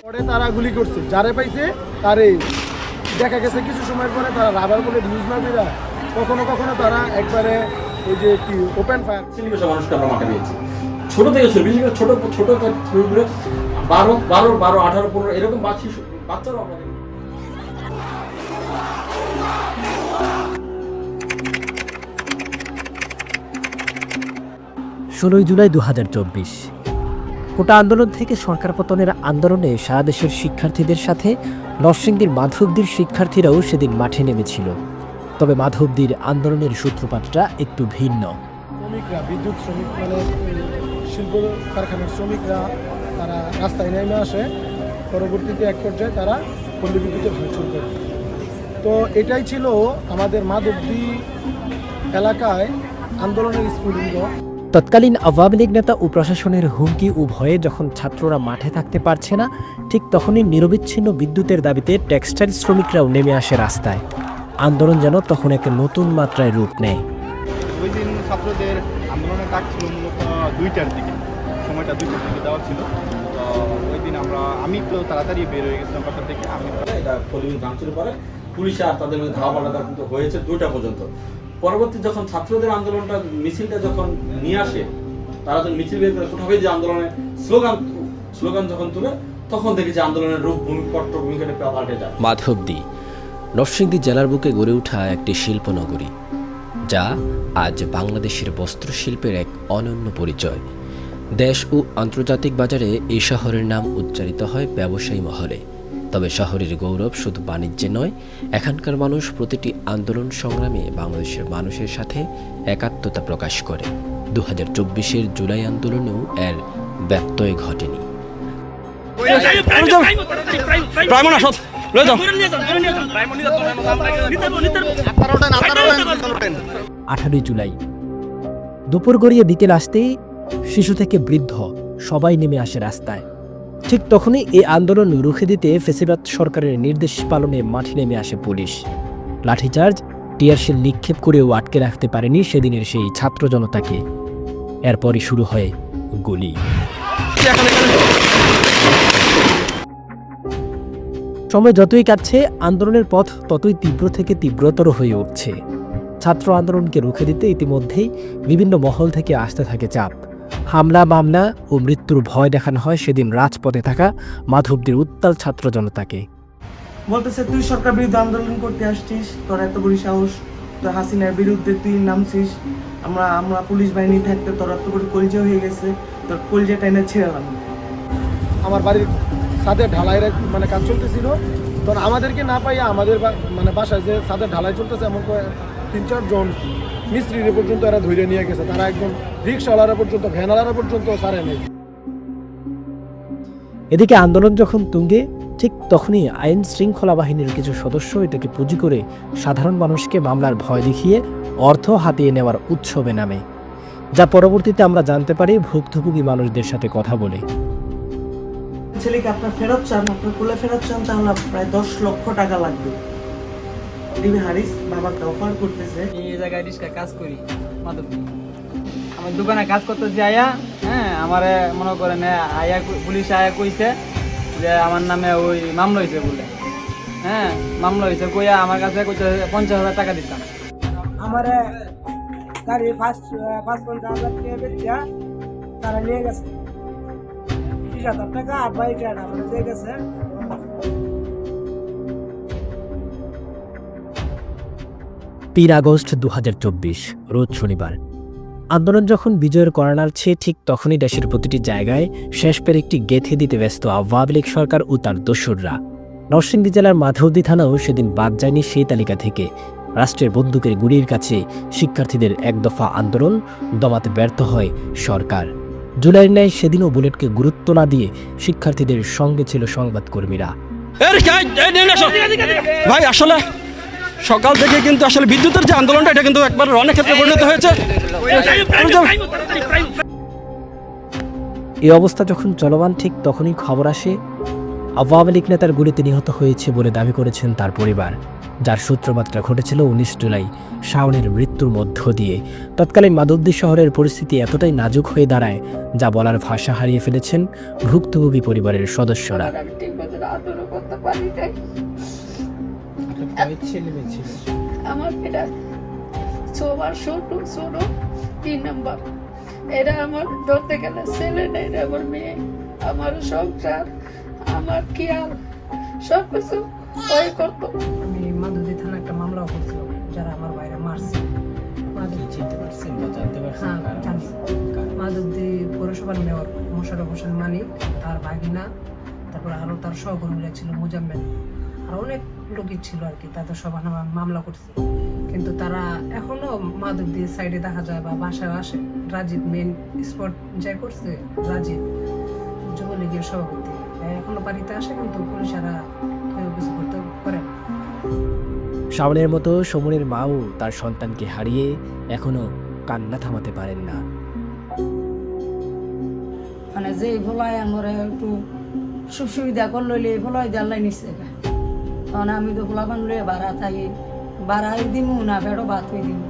পরে তারা গুলি করছে, যারে পাইছে তারে দেখা গেছে কিছু সময় পরে তারা রাবার বলে ইউজ না করে কখনো কখনো তারা একবারে ওই যে কি ওপেন ফায়ার মানুষকে আমরা মাঠে দিয়েছি ছোট থেকে শুরু, বিশেষ করে ছোট ছোট শুরু করে 12, 18, 15 এরকম বাচ্চারাও আমাদের। 16 জুলাই 2024 কোটা আন্দোলন থেকে সরকার পতনের আন্দোলনে সারা দেশের শিক্ষার্থীদের সাথে নরসিংদীর মাধবদীর শিক্ষার্থীরাও সেদিন মাঠে নেমেছিল। তবে মাধবদীর আন্দোলনের সূত্রপাতটা একটু ভিন্ন। শ্রমিকরা, বিদ্যুৎ শ্রমিক মানে শিল্প কারখানার শ্রমিকরা তারা রাস্তায় নেমে আসে, পরবর্তীতে এক পর্যায়ে তারা পল্লী বিদ্যুতের ভাঙচুর করে। তো এটাই ছিল আমাদের মাধবদী এলাকায় আন্দোলনের স্ফুলিঙ্গ। তৎকালীন আওয়ামী লীগ নেতা ও প্রশাসনের হুমকি ও ভয়ে যখন ছাত্ররা মাঠে থাকতে পারছে না, ঠিক তখনই নিরবিচ্ছিন্ন বিদ্যুতের দাবিতে টেক্সটাইল শ্রমিকরাও নেমে আসে রাস্তায়। আন্দোলন যেন তখন এক নতুন মাত্রায় রূপ নেয়। ওই দিন ছাত্রদের আন্দোলনের ডাক ছিল মূলত 2টার দিকে, সময়টা 2টার দিকে দেওয়া ছিল। তো ওই দিন আমি একটু তাড়াতাড়ি বের হয়ে গেছিলাম বাসা থেকে। এটা পল্লী ভাঙচুর পরে পুলিশ আর তাদের মধ্যে ধাওয়া পাল্টা কিন্তু হয়েছে 2টা পর্যন্ত। পরবর্তী যখন ছাত্রদের আন্দোলনটা মিছিলটা যখন নিয়ে আসে, তারা যখন মিছিল বের করে কোথাও যে আন্দোলনের স্লোগান যখন তুলে, তখন দেখি যে আন্দোলনের রূপ ভূমিকাটা পাল্টে যায়। মাধবদী নরসিংদী জেলার বুকে গড়ে ওঠা একটি শিল্পনগরী, যা আজ বাংলাদেশের বস্ত্রশিল্পের এক অনন্য পরিচয়। দেশ ও আন্তর্জাতিক বাজারে এই শহরের নাম উচ্চারিত হয় ব্যবসায়ী মহলে। তবে শহরের গৌরব শুধু বাণিজ্যে নয়, এখানকার মানুষ প্রতিটি আন্দোলন সংগ্রামে বাংলাদেশের মানুষের সাথে একাত্মতা প্রকাশ করে। 2024-এর জুলাই আন্দোলনেও এর ব্যত্যয় ঘটেনি। 18 জুলাই দুপুর গড়িয়ে বিকেল আসতেই শিশু থেকে বৃদ্ধ সবাই নেমে আসে রাস্তায়। ঠিক তখনই এই আন্দোলন রুখে দিতে ফ্যাসিবাদ সরকারের নির্দেশ পালনে মাঠে নেমে আসে পুলিশ। লাঠিচার্জ, টিয়ারশেল নিক্ষেপ করেও আটকে রাখতে পারেনি সেদিনের সেই ছাত্র জনতাকে। এরপরই শুরু হয় গুলি। সময় যতই কাটছে, আন্দোলনের পথ ততই তীব্র থেকে তীব্রতর হয়ে উঠছে। ছাত্র আন্দোলনকে রুখে দিতে ইতিমধ্যেই বিভিন্ন মহল থেকে আসতে থাকে চাপ। হামলা, মামলা ও মৃত্যুর ভয় দেখানো হয় সেদিন রাজপথে থাকা মাধবদীর উত্তাল ছাত্র জনতাকে। বলতেছে, তুই সরকার বিরুদ্ধে আন্দোলন করতে আসছিস, তোর এত বড় সাহস, তোর হাসিনার বিরুদ্ধে তুই নামছিস, আমরা পুলিশ বাহিনী থাকতে তোর এত বড় কলিজা হয়ে গেছে, তোর কলিজা টাইনে ছেড়ালাম। আমার বাড়ির ছাদের ঢালাইয়ের মানে কাজ চলতেছিল, তখন আমাদেরকে না পাইয়া আমাদের মানে বাসায় যে ছাদের ঢালাই চলতেছে এমন 3-4 জন মিস্ত্রির পর্যন্ত এরা ধরে নিয়ে গেছে। তারা একদম রিক্সাওয়ালারা পর্যন্ত, ভ্যানওয়ালারা পর্যন্ত ছাড়ে নেই। এদিকে আন্দোলন যখন তুঙ্গে, ঠিক তখনই আইন শৃঙ্খলা বাহিনীর কিছু সদস্য এটাকে পুঁজি করে সাধারণ মানুষকে মামলার ভয় দেখিয়ে অর্থ হাতিয়ে নেওয়ার উৎসবে নামে, যা পরবর্তীতে আমরা জানতে পারি ভুক্তভোগী মানুষদের সাথে কথা বলে। ছেলেকে আপনার ফেরত চান, আপনার কোলে ফেরত চান, তাহলে প্রায় 10 লক্ষ টাকা লাগবে। ডিবি হারিস বাবাকে অফার করতেছে। এই জায়গায় রিক্সা কাজ করি মাধবদী, আমার দোকানে কাজ করতেছি আয়া। হ্যাঁ, আমারে মনে করেন আয়া পুলিশ আয়া কইছে যে আমার নামে ওই মামলা হয়েছে বলে। হ্যাঁ, মামলা হয়েছে কইয়া আমার কাছে কইছে 50,000 টাকা দিতাম। আমারে গাড়ি 50,000 টাকা বেচা তারা নিয়ে গেছে। 30,000 টাকা আর বাইক আমাদের দিয়ে গেছে। 3 আগস্ট 2024 রোজ শনিবার। আন্দোলন যখন বিজয়ের কড়া নাড়ছে, ঠিক তখনই দেশের প্রতিটি জায়গায় শেষ পেরেকটি গেঁথে দিতে ব্যস্ত আওয়ামী লীগ সরকার ও তার দস্যুররা। নরসিংদী জেলার মাধবদী থানাও সেদিন বাদ যায়নি সেই তালিকা থেকে। রাষ্ট্রের বন্দুকের গুলির কাছে শিক্ষার্থীদের এক দফা আন্দোলন দমাতে ব্যর্থ হয় সরকার। জুলাইয়ের ন্যায় সেদিনও বুলেটকে গুরুত্ব না দিয়ে শিক্ষার্থীদের সঙ্গে ছিল সংবাদকর্মীরা। ভাই, আসলে সকাল থেকে কিন্তু আসলে বিদ্যুতের যে আন্দোলনটা, এটা কিন্তু একবার অনেক ক্ষেত্রে পরিণত হয়েছে। এই অবস্থা যখন চলমান, ঠিক তখনই খবর আসে আওয়ামী লীগ নেতার গুলিতে নিহত হয়েছে বলে দাবি করেছেন তার পরিবার। যার সূত্রপাতটা ঘটেছিল 19 জুলাই শাওনের মৃত্যুর মধ্য দিয়ে। তৎকালীন মাধবদী শহরের পরিস্থিতি এতটাই নাজুক হয়ে দাঁড়ায় যা বলার ভাষা হারিয়ে ফেলেছেন ভুক্তভোগী পরিবারের সদস্যরা। আমি ঠিক মতো আদরও করতে পারি নাই। আমার এটা সবার ছোট 3 নম্বর, এটা আমার ধরতে গেলে ছেলে না, এটা আমার মেয়ে, আমার সংসার, আমার খেয়াল সবকিছু ওই করতো। আমি মাধবদী থানা একটা মামলাও করছিলাম, যারা আমার বাইরে মারছে। হ্যাঁ, জানি। মাধবদী পৌরসভার মেয়র মোশাররফ হোসেন মানিক, তার ভাগিনা, তারপরে আরও তার সহকর্মীরা ছিল, মুজাম্মেল, আর অনেক লোকই ছিল আর কি। তাদের সবার নামে মামলা করছে, কিন্তু তারা এখনো মাধবদী সাইডে দেখা যায় বা বাসায় আসে। রাজীব মেন স্পট যাই করছে, রাজীব যুবলীগের সভাপতি, এখনো বাড়িতে আসে, কিন্তু পুলিশেরা কেউ কিছু করতে করে না। শাওনের মতো সমনের মাও তার সন্তানকে হারিয়ে এখনো কান্না থামাতে পারেন না। মানে যে ভোলাই আমার একটু সুখ সুবিধা করলো, এই ভোলাই জানলাই নিচ্ছে, তখন আমি তো ভোলা বানলে ভাড়া থাকি, ভাড়াই দিব না, বেড়ো ভাত হয়ে দিব।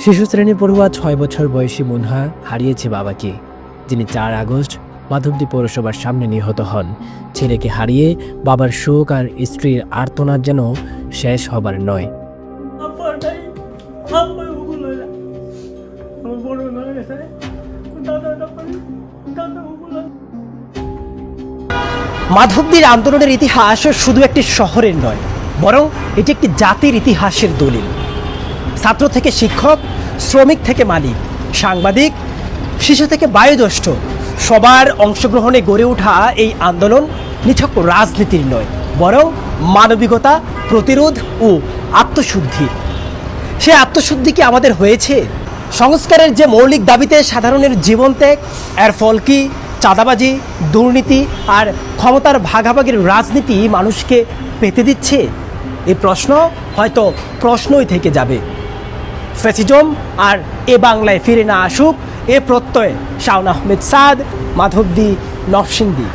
শিশু শ্রেণী পড়ুয়া 6 বছর বয়সী মুনহা হারিয়েছে বাবাকে, যিনি 4 আগস্ট মাধবদী পৌরসভার সামনে নিহত হন। ছেলেকে হারিয়ে বাবার শোক আর স্ত্রীর আর্তনাদ যেন শেষ হবার নয়। মাধবদীর আন্দোলনের ইতিহাস শুধু একটি শহরের নয়, বরং এটি একটি জাতির ইতিহাসের দলিল। ছাত্র থেকে শিক্ষক, শ্রমিক থেকে মালিক, সাংবাদিক, শিশু থেকে বয়োজ্যেষ্ঠ, সবার অংশগ্রহণে গড়ে ওঠা এই আন্দোলন নিছক রাজনীতির নয়, বরং মানবিকতা, প্রতিরোধ ও আত্মশুদ্ধি। সে আত্মশুদ্ধি কি আমাদের হয়েছে? সংস্কারের যে মৌলিক দাবিতে সাধারণের জীবন ত্যাগ, এর ফল কি চাঁদাবাজি, দুর্নীতি আর ক্ষমতার ভাগাভাগির রাজনীতি মানুষকে পেতে দিচ্ছে? এই প্রশ্ন হয়তো প্রশ্নই থেকে যাবে। ফ্যাসিজম আর এ বাংলায় ফিরে না আসুক, এ প্রত্যয়ে শাওন আহমেদ সাদ, মাধবদী, নরসিংদী।